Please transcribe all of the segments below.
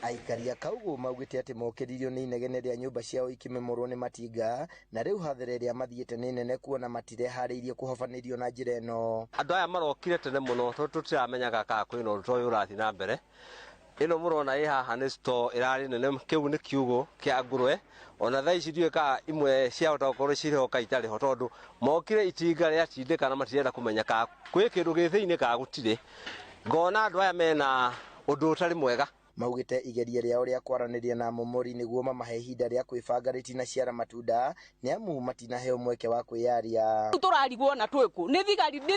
Aikaria kaugu maugite ati mokiririo ni inegene ria nyumba ciao ikimemorwo ni matinga na riu hathere ria mathiete ni nene kuona matirehariirie kuhofanirio na njira ino. Andu aya marokire tene muno tutiramenyaga ka kwina undu uyu urathi na mbere. Ino murona haha ni store irari nene, kiu ni kiugo kia ngurwe, ona thaa ici ndiuka imwe ciahota gukorwo cirehoka itari ho tondu mokire itinga ria tindika na matirenda kumenya ka kwi kindu githiini ka gutire. Ngona andu aya mena undu utari mwega. Maugite igeria riao ria kwaraniria na Ūmomori niguo mamahe ihinda ria kwibanga ritina ciara matunda ni amu matinaheo mweke wa kwiyaria. Turarigwo na twiku ni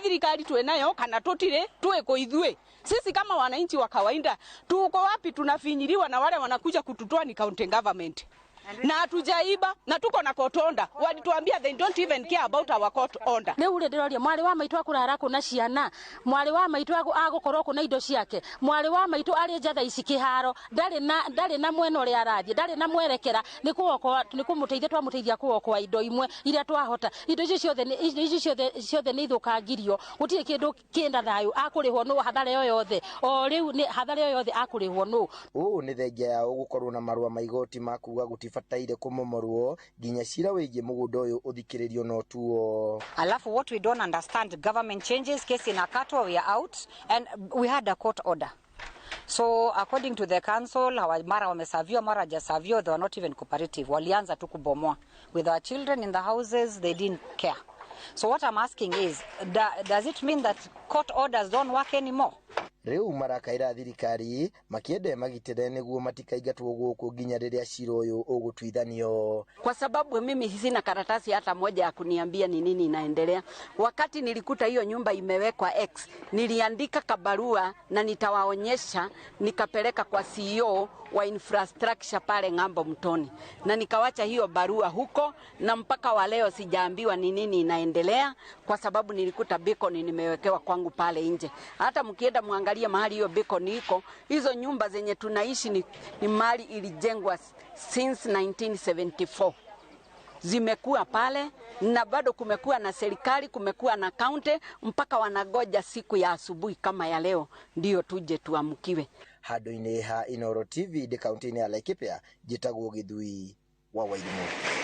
thirikari twenayo kana tutire twiku ithui. Sisi kama wananchi wa kawaida tuko wapi? Tunafinyiliwa na wale wanakuja kututoa ni county government. Na hatujaiba na tuko na court order. Walituambia they don't even care about our court order. Ne ule ndiroria mwari wa maitu akurara kuna ciana, mwari wa maitu agukorwo kuna indo ciake, mwari wa maitu ari njatha ici kiharo, ndari na mwena uri arathie, ndari na mwerekera, ni kumuteithia twamuteithia kuokwa indo imwe iria twahota. Indo ici ciothe ni ithukangirio, gutire kindu kienda thayu akurihwo no hathara yoyothe. O riu ni hathara yoyothe akurihwo no. Ni thengia yao gukorwo na marua maigoti makuga gutibataire kumomorwo ginya cira wigie mugunda uyu uthikiririo no tuo. Alafu what we don't understand, government changes, case in Akato, we are out and we had a court order. So according to the council, mara wamesavio mara hajasavio, they were not even cooperative. Walianza tu kubomoa. With our children in the houses, they didn't care. So what I'm asking is, does it mean that court orders don't work anymore? Riu marakaira thirikari makiende magitire niguo matikaingatwo guku ginya riria cira uyu ugutwithanio. Kwa sababu mimi sina karatasi hata moja ya kuniambia ni nini inaendelea. Wakati nilikuta hiyo nyumba imewekwa X, niliandika kabarua na nitawaonyesha, nikapeleka kwa CEO wa infrastructure pale Ng'ambo Mtoni. Na nikawacha hiyo barua huko na mpaka wa leo sijaambiwa ni nini inaendelea kwa sababu nilikuta beacon nimewekewa kwangu pale nje. Hata mkienda muangalie mahali hiyo beacon iko, hizo nyumba zenye tunaishi ni mali ilijengwa since 1974. Zimekuwa pale na bado kumekuwa na serikali, kumekuwa na county, mpaka wanagoja siku ya asubuhi kama ya leo ndio tuje tuamkiwe. Hado-ini ha Ūmomori TV de county ni Laikipia jitagwo Githui wa Wairimu.